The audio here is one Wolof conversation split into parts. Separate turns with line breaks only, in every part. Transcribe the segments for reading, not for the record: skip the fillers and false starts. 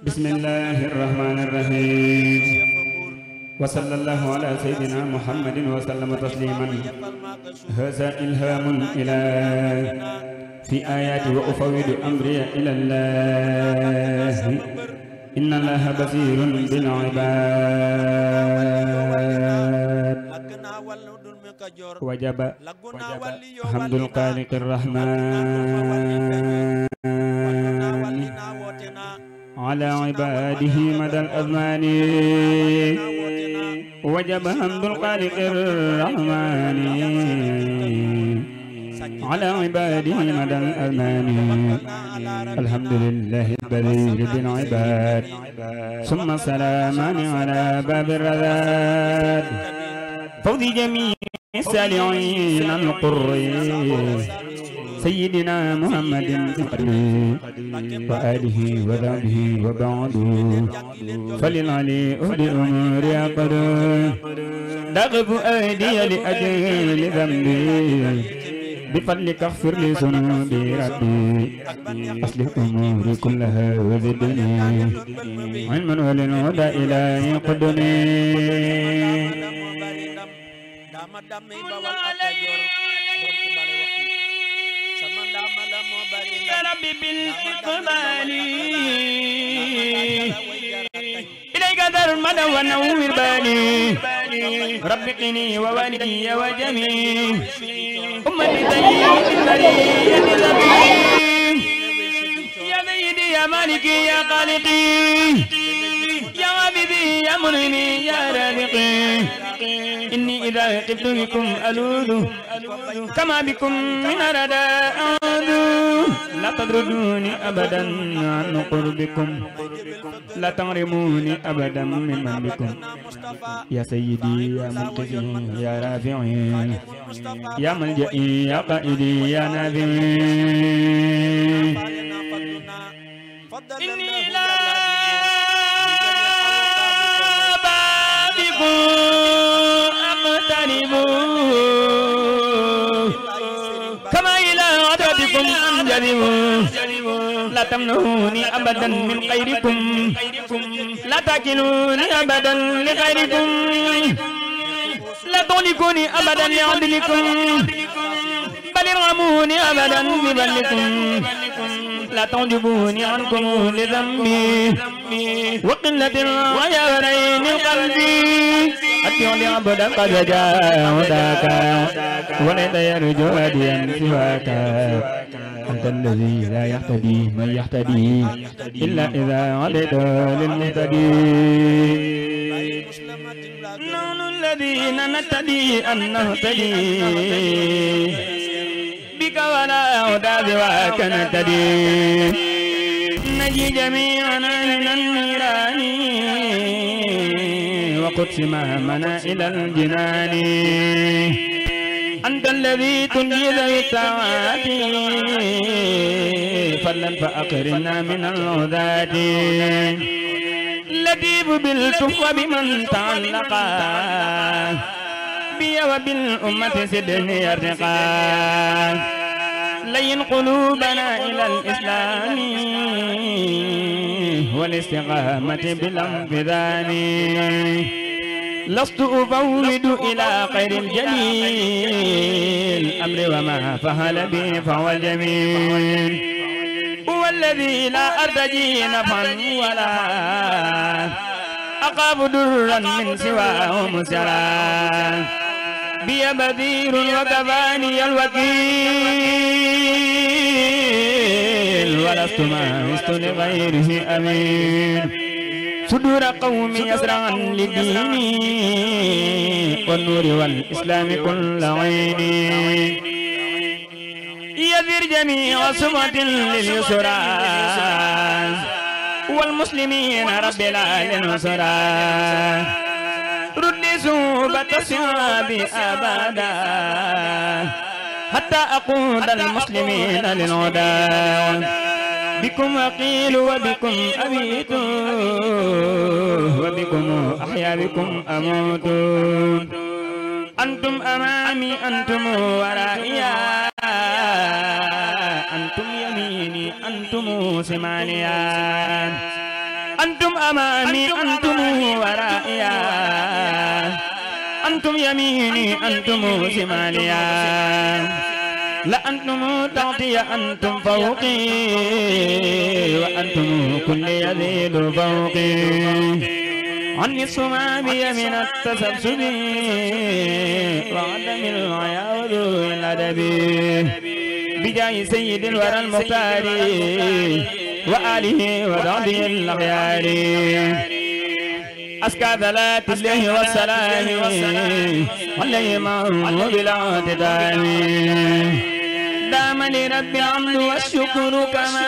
بسم الله الرحمن الرحيم وصلى الله على سيدنا محمد وسلم تسليما هذا إلهام الإله في آيات وأفوض أمري إلى الله إن الله بصير بالعباد وجب حمد الخالق الرحمن على عباده مدى الأزمان وجب حمد الخالق الرحمن على عباده مدى الأزمان الحمد لله البدير بالعباد ثم سلامان على باب الرذاد فوز جميع السالعين القرين سيدنا محمد وآله وذابه وبعد فللعلي أهد أمور يقض دغب أيدي لأجل ذنبي بفضلك اغفر لي ذنوبي ربي أصلح أموري كلها وزدني علما وللهدى إلهي قدني يا ربي بالإقبال إليك دار المدى ونور بالي ربي قني ووالدي وجميع أمتي سيد البرية ذبي يا سيدي يا مالكي يا خالقي يا حبيبي يا منعمي يا رازقي إني إذا قفت بكم ألوذ كما بكم من أردا أعوذ لا تطردوني أبدا عن قربكم لا تغرموني أبدا من بكم يا سيدي يا منقذي يا رافعي يا ملجئي يا قائدي يا نافعي إني لا بابكم أقترب كما إلى عددكم أنجذب لا تمنعوني أبدا من خيركم لا تاكلوني أبدا لغيركم لا تغلقوني أبدا لعدلكم بل ارحموني أبدا ببلكم لا تعجبوني عنكم لذنبي وقلة الغيرين قلبي أتيع لعبدا قد جاء ذاك وليس يرجو هديا سواك أنت الذي لا يهتدي من يهتدي إلا إذا عليت للمهتدي نحن الذين نهتدي أن نهتدي بك ولا هدى سواك نهتدي نجي جميعنا من النيران وقدس مهمنا إلى الجنان أنت الذي تنجي ذوي الساعات فضلا فأقرنا من العذات لطيف بالتف بمن تعلقا بي وبالأمة سدني ارتقا لين قلوبنا إلى الإسلام والاستقامة بالانفذان لست أفوض إلى خير الجليل أمر وما فهل بي فهو الجميل هو الذي لا أرتجي نفعا ولا أخاف درا من سواه مسرا بي بذير وكفاني الوكيل ولست ما وست لغيره أمين صدور قوم يسرعا لديني والنور والإسلام كل عيني يذر جميع سمة لليسرى والمسلمين رب العالمين نصرا رد سوبة الصعاب أبدا حتى أقود المسلمين للهدى بكم أقيل وبكم أبيت وبكم أحيا بكم أموت أنتم أمامي أنتم ورائي أنتم يميني أنتم شماليا أنتم أمامي أنتم ورائيا أنتم يميني أنتم شماليا لا أنتم تحتي أنتم فوقي وأنتم كل يزيد فوقي عني الصمامي من التسبسب وعدم العيا وذوي الأدب بجاه سيد الورى المختار وآله وصحبه الأخيار أزكى صلاة الله والسلام عليه معه بالاعتدال دام لرب الحمد والشكر كما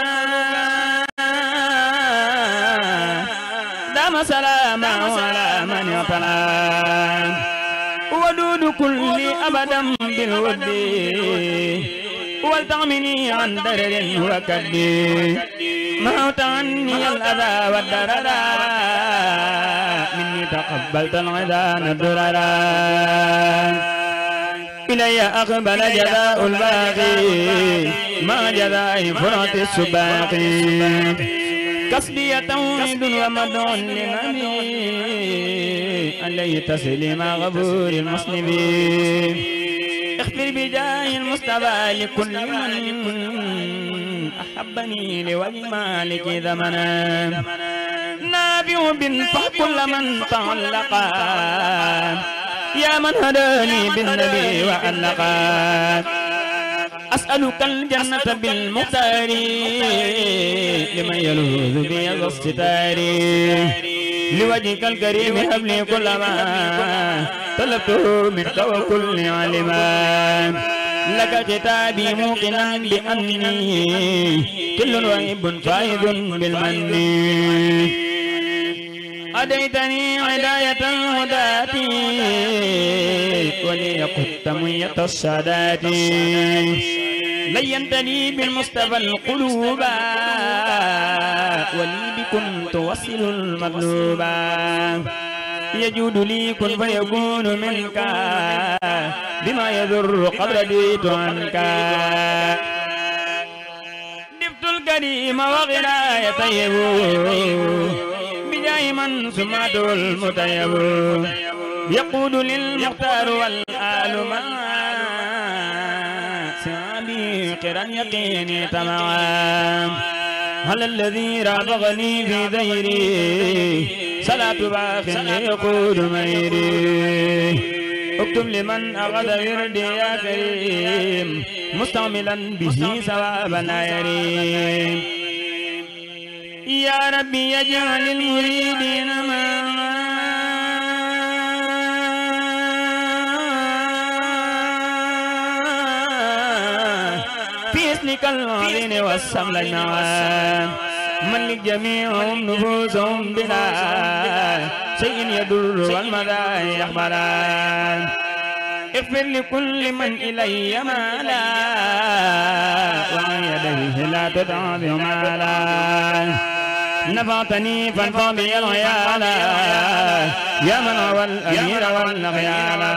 دام سلاما على من اعتنى ودود كل أبدا بالود والتعمني عن درر وكد موت عني الأذى والدرر مني تقبلت العذان الدرر إلي أقبل جزاء الباقي ما جزاء فرط السباقي كسبي توحيد ومدع للنبي عليه تسليم غفور المسلمين اغفر بجاه المصطفى لكل من أحبني لوجه مالك زمنا نافع بنفع كل من تعلقا يا من هداني بالنبي وألقا أسألك الجنة بالمختار لمن يلوذ بي ذا الستار لوجهك الكريم هب لي كل ما طلبته منك وكل علما لك كتابي موقنا بأني كل وهب فائز بالمن أديتني هداية الهداة ولي قدت مية السادات لينتني بالمصطفى القلوب ولي بكم توصل المطلوب يجود لي كن فيكون منك بما يضر قبل ديت عنك دفت الكريم وغناية طيب بجاي من سمعته المطيب يقود للمختار والآل ما سامي قرا يقيني تمام على الذي رافقني في ذيري صلاة باق يقود ميري اكتب لمن أخذ وردي يا كريم مستعملا به ثوابا لا يريم يا ربي يجعل المريدين ما في اسمك العظيم والسمل معا ملك جميعهم نفوسهم بلا شيء يضر والمدى يقبلان اغفر لكل من إلي مالا وعن يديه لا تدع بمالا نفعتني فانفع بي العيالا يا من هو الأمير والأغيالا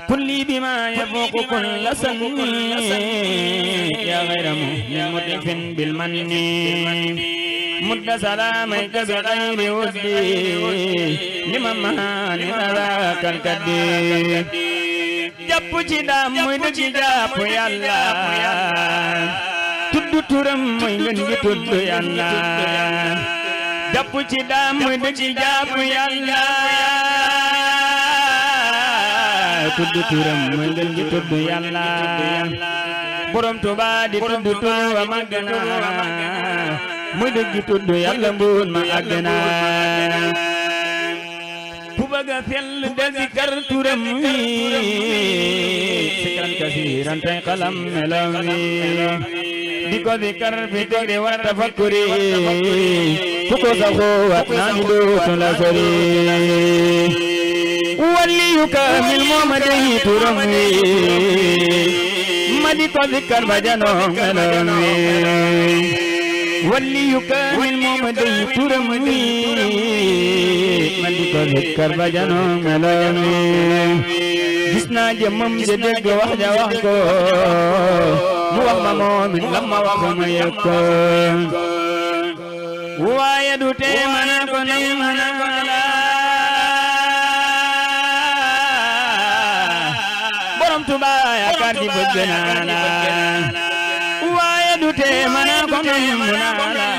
كل بما يفوق كل سن يا غير مهن متلف بالمن مد سلاميك بغير ودي لمن مهان ذاك الكدي جاب جدام ويدك جاب يلا تد ترم ويدك تد يلا جاب جدام ويدك جاب يلا تد ترم ويدك تد يلا borom Tuuba di tudd Tuuba màgg na muy dëgg tudd Yàlla mbuun ma àgg na ku bëgg a sell del zikar turam wi zikran kasiiran tey xalam melam wi di ko zikar fi dikri wa tafakkuri ku ko saxoo wat naa ni dootu la sori waliyu kaamil Muhammadin turam wi مدي كذكر بجنون ملوي ولي يكامل ممدي ترمي مدي كذكر بجنون ملوي جسنا جمم جدك وحجة وحكو mu wax ma moom it lam ma wax ma yëg ko waaye du tee ma ne ko ni ma ne ko la borom Tuuba yaakaar ji bëgg naa la waaye du tee ma ne ko ni mu naa la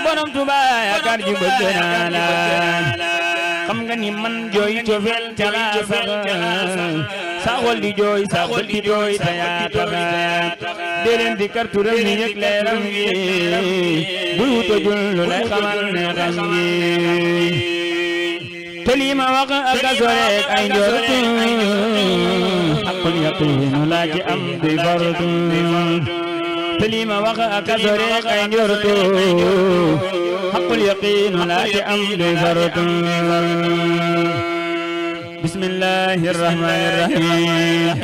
borom Tuuba yaakaar ji bëgg naa la xam nga ni man jooy cofeel ca la sax sa xol di jooy sa bët di jooy te yaa tax dee leen di karturam ni yëg leeram gi bul wutojul lu lay xamal ne xam gi te lii ma wax ak a soreek ay njortu xaqul yaqiinu laa ci am di fartu te lii ma wax ak a soreek ay njortu xaqul yaqiinu laa ci am di fartu bismillahi rahmani rahim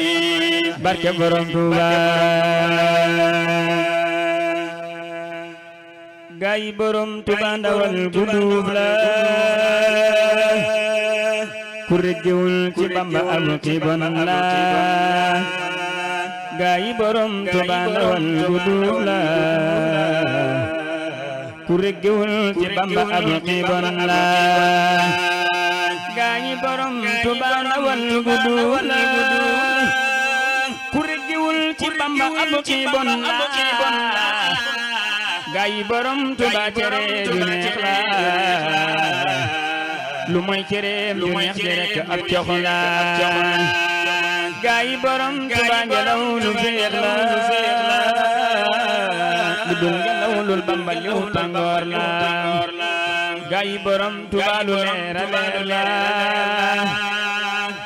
barke borom Tuuba gaay borom Tuuba ndawal gudduuf la ku rëggewul ci Bamba am ci bon la gaay borom Tuuba ndawal gudduuf la ku rëggewul ci Bamba am ci bon la gaay borom Tuuba ndawal gudduuf la ku rëggewul ci Bamba am ci bon la gaay borom Tuuba cere du neex la lu moy cereem du neex de rek ab cox la gaay borom Tuuba ngelaw lu féex la lu dul ngelaw lul Bamba liw tàngoor la gaay borom Tuuba lu leer a leer la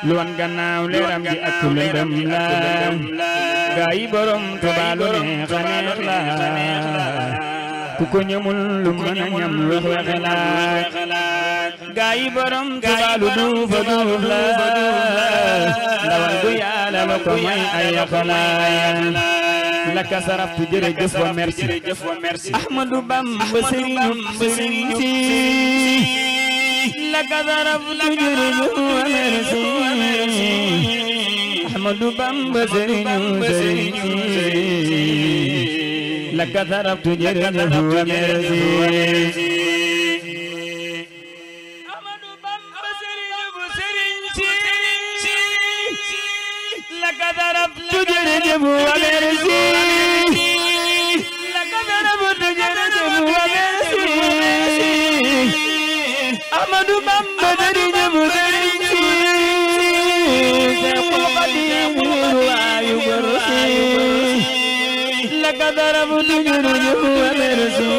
lu wan gannaaw leeram gi ak lëndëm la gaay borom Tuuba lu neex a neex la ku ko ñamul lu mën a ñam wex wex la gaay borom Tuuba lu duuf a duuf la ndawal gu Yàlla la ko may ay xala laka saraftu jërëjëf wa merci Ahmadu Bamba sëriñu si laka saraftu jërëjëf wa merci Ahmadu Bamba sëriñu si laka saraftu jërëjëf wa merci Ahmadu Bamba sëriñu si laka saraftu jërëjëf wa merci laka saraftu jërëjëf wa merci Ahmadu Bamba sëriñu si Seexul Xadiim waayu gorsi laka saraftu jërëjëf wa merci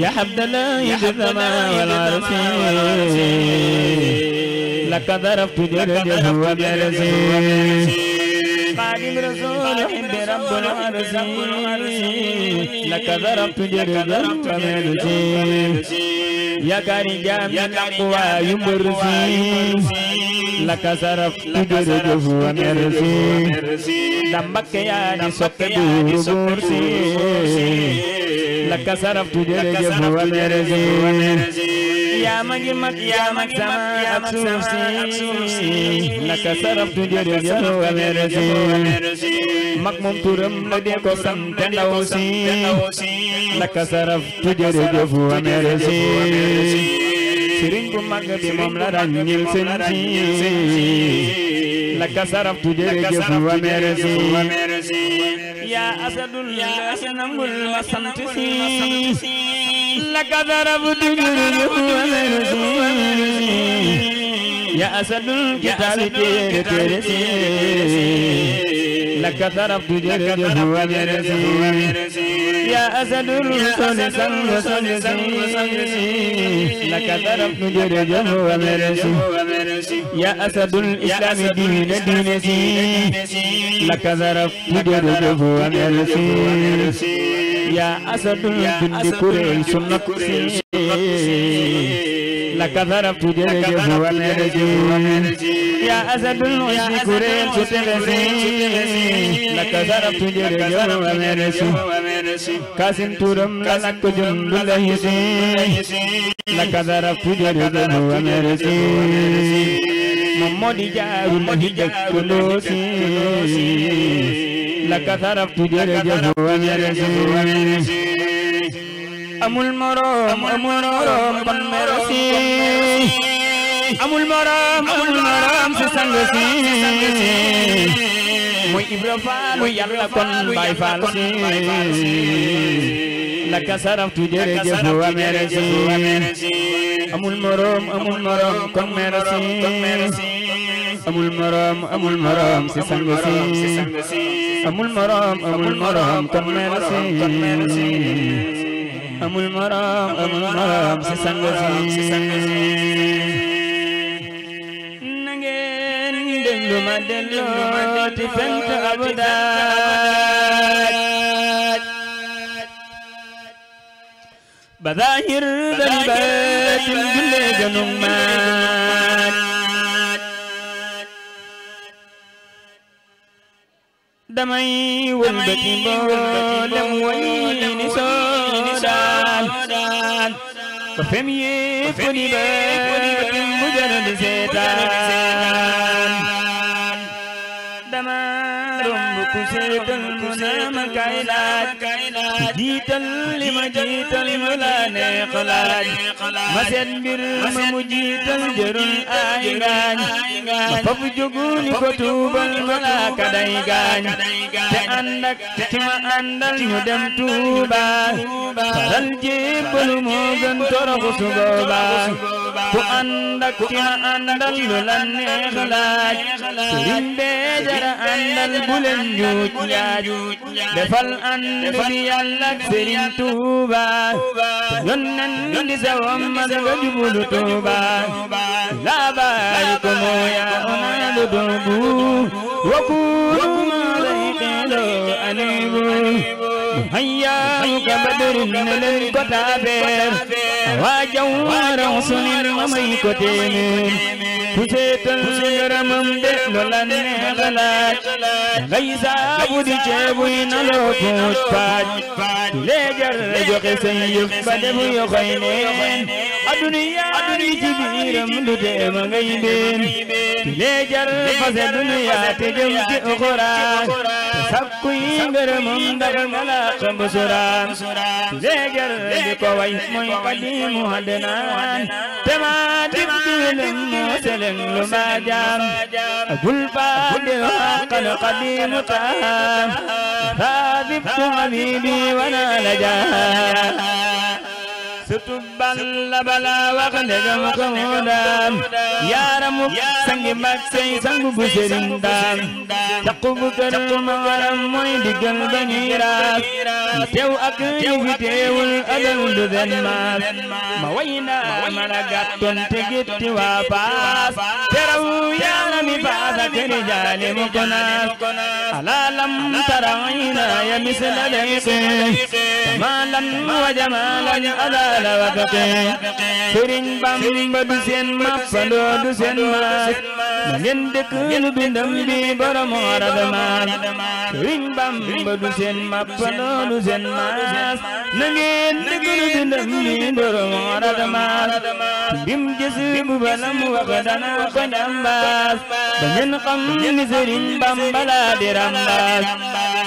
ya Abdallah sama wal arsi laka saraftu jërëjëf wa merci Xaadim Rasuul xibbi rabbul arsi laka saraftu jërëjëf wa merci yaakaari jaam ñi nangu waayu mbër si laka saraftu jërëjëf wa merci da Mbakke yaa di soppe buuru buur si laka saraftu jërëjëf wa merci yaa ma ngi mag yaa mag sama ak suuf si laka saraftu jërëjëf wa merci mag moom turam la dee ko sant ndaw si laka saraftu jërëjëf wa merci sëriñ bu mag bi moom la ràññil seen si laka saraftu jërëjëf wa merci yaa asadul nangul ma sant si laka saraftu jërëjëf wa merci yaa asadul kitaabi téere si laka saraftu jërëjëf wa merci yaa asadul soli sang si laka saraftu jërëjëf wa merci yaa asadul islami diine si laka saraftu jërëjëf wa merci yaa asadul bindi kuréel sunna si laka saraftu jërëjëf wa merci yaa asadul ismi kuréel su texe si laka saraftu jërëjëf wa merci Kasim turam la nak ko jundu lahi si laka saraftu jërëjëf wa merci ممودي جارو لهجك كنوسي لك ثرفت جرجه ومرسي أمول مرام بن مرسي أمول مرام سسنغسي موي إبرا فال ويالا كون باي فال سي لك ثرفت جرجه ومرسي أمول مرام كون مرسي أمول مرام سسنغسي أمول مرام كون مرسي أمول مرام سسنغسي نغين دلو ما دلو تفنت أبداد بظاهر ذنبات الجل جنومان دمي والبتي بولم وين سودان ففمي فني بات مجرد زيتان دمارم بكسيت المنام كايلات جيتل لما جيتل ملا نقلات مسد برم مجيتل جرن آيغان ففجقوني كتوب الملاك دايغان تأندك تما أندل ندم توبا فدل جيب الموغن ترغ سبوبا تأندك تما أندل لن نقلات سرين بيجر أندل بلن جوج دفل أندل يالك سرين توبا ينن دسوام مدغجبول توبا لا باركم يا أمال دوبو وكونوا ما ذيقلوا أنيبوا هياك بدر نلن كتابير واجوار رسول ومي كتيمين كسيت الغرمم دلولن غلات غيزا بودي جيبوين لو فوت فات لجر جوخي سيف بدبو يخينين الدنيا جبيرم لديم غيبين لجر فز الدنيا تجمت أخرى تسبكي غرمم دغلا قبسرا لجر بكوي موي قديم هدنان تما تبدلم موسلم لما جام أقول فادر حقا قديم تام ثابت حبيبي وانا لجام ستبان لبلا وخنجم كمودام يا رمك سنگ مكسي سنگ بسرندام تقب كرم ورم موي دقل بنيراس تيو أكني تيو الأدل دذنماس موينا مرقات تجت وفاس ترو يا رمي فاسك رجال مكناس ألا لم ترعينا يا مثل ليقين كمالا وجمالا ألا Sëriñ Bamba du seen mappandoo du seen maas na ngeen dëkk lu bindam bi borom Aradamaan Sëriñ Bamba du seen mappandoo du seen maas na ngeen dëkk lu bindam bi borom Aradamaan bim gis bu balam wax dana ko njambaas ba ngeen xam ni Sëriñ Bamba la di rambaas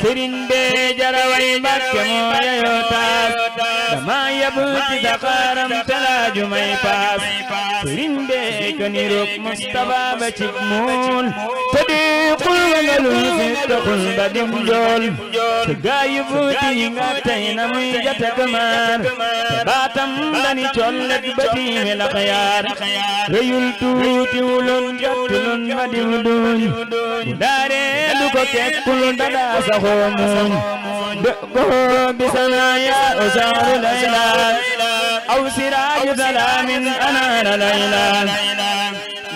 Sëriñ bee jaraway Mbàkke moo yayoo taas dama yab ci Dakaram talaaju may paas Sëriñ bee ko niroog Mustafa ba ci mool sadiqul wangalul si taxul ba dim jool te gaayu fuuti yi nga tey na muy jata kamaar te baatam dani collet ba tiime la xayaar rëyul tuuti wulun jottulun ba dim duñ daare du ko kekkul dadaa saxoo muñ do ko bisana ya usaaru laylaan أو سراج ظلام أنار ليلا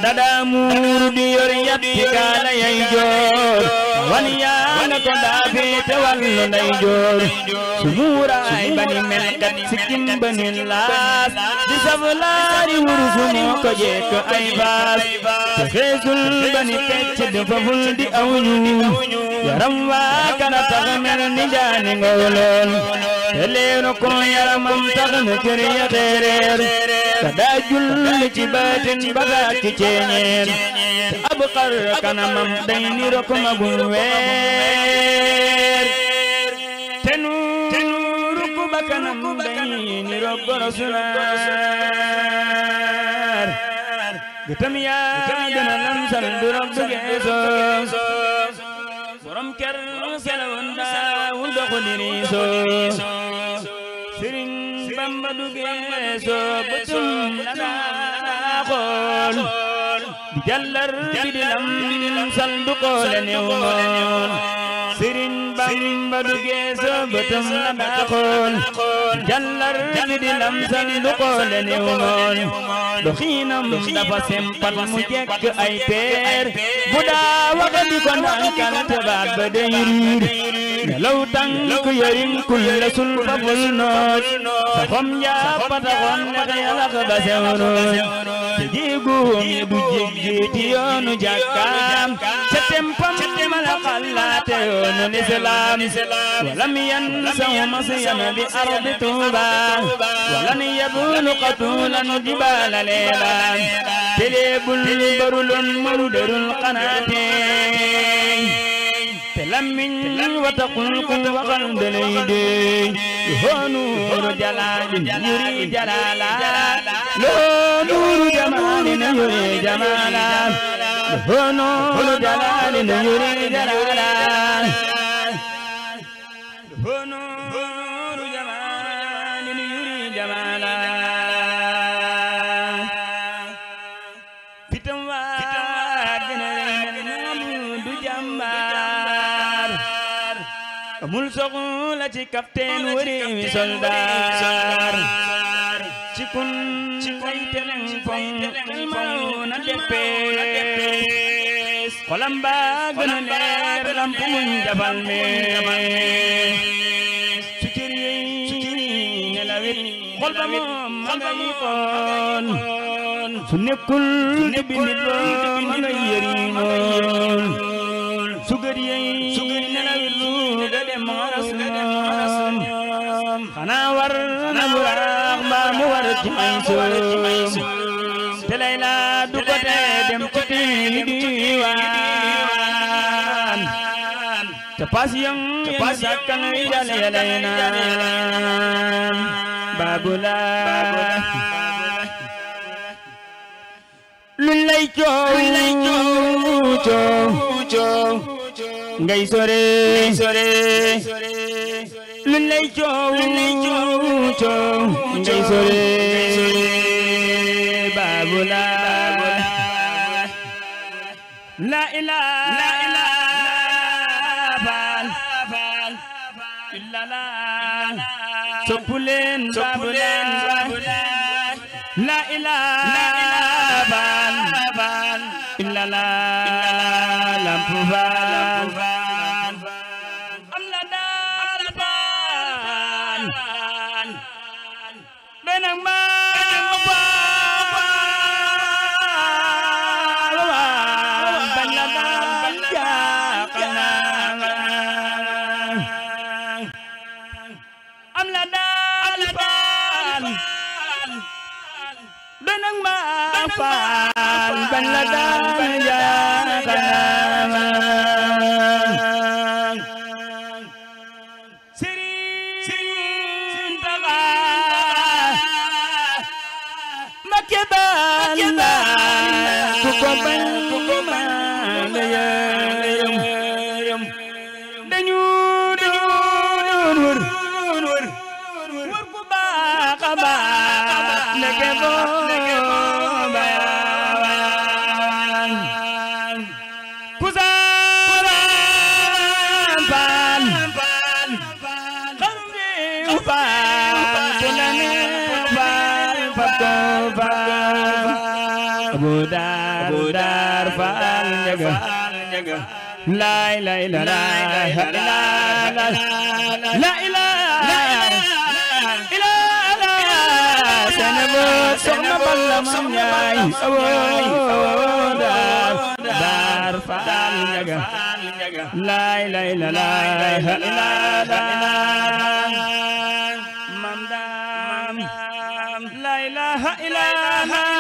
دادا مورد يريتك على يجور وليانا كدافي تولو نيجور سمورا بني ملكت سكين بني اللاس دي سفلاري ورسمو كجيك أي باس تخيزل بني كتشد ففل دي أونيو يرموا كنا تغمر نجاني غولول te leeru ko yaramam tax na cër ya xeereer te daa julli ci baatin bagaat ci ceeñeer te ab xar kanamam day niro ko magul weer te nuuru ku bakanam day niro gorosu naar gëtam yaa gën a lamsal du rab du geesoo borom ker selawoon daawul doxu diriisoo Sëriñ Bamba du geesoo bëtum la daa xool di jallar bi di lamsal du xoole néew moon Sëriñ Bamba du geesoo bëtum la daa xool di jallar bi di lamsal du xoole néew moon doxiinam dafa sempat mu jekk ay peer bu daa waxa di ko nànkal te baat ba day riir nelaw tànk yëriñ kulle sul fa bul nooj sa xom jàppataxoon lex yalax ba sewnooj te jéegoom yi du jéggeeti yoonu jàkkaam ca tempam mala xalaate yoonu lislaam walam yan saw masyan bi ardi Tuuba walan yabulu qatulan jibaala leelaan te leebul baruloon maru derul qanaate te lammiñ wataqul ku waxal dalay deey loo nuuru jalaalin yuri jalaala loo nuuru jamaalin yuri jamaala loo nuuru jalaalin yuri jalaala loo nuuru jamaalin yuri jamaala fitam waa gën a rey du jàmbaar amul soxla ci capitaine wari mi soldaar ci kun ay teleng fong na deppees xolam ba gën a leer lamp muñ jafal mees su cër yi nelawit xol ba moom ma ngay xool su nekkul di bindit loo ma ngay yëriñool su gër yi nelawit lu ga dem maras moom xanaa war na buraax mbaa mu war ci may soom te lay laa du ko tee dem ci tiini diiwaan te pas yang sakkan wi dale lay naan baabulaa lu lay coow ngay sore lu lay coow ngay sore baabulaa la ilaha illallah soppuleen baabulaa la ilaha illallah lampu faal am la daal faal benang ma bañ la daal jaaxana am la daal faal benang ma faal bañ la daal jaaxana Sëriñ Taxa Mbakke Balla ku ko bañ ma nga yërëm dañu wër ku baax a baax ndeke booba yaan ku saan faal xarum réew faal ku la neex faal fab ko faal Abu Daar faal njaga lay la ilaha illallah soxna Balla mam ñaay Daar faal njaga lay la ilaha illallah إله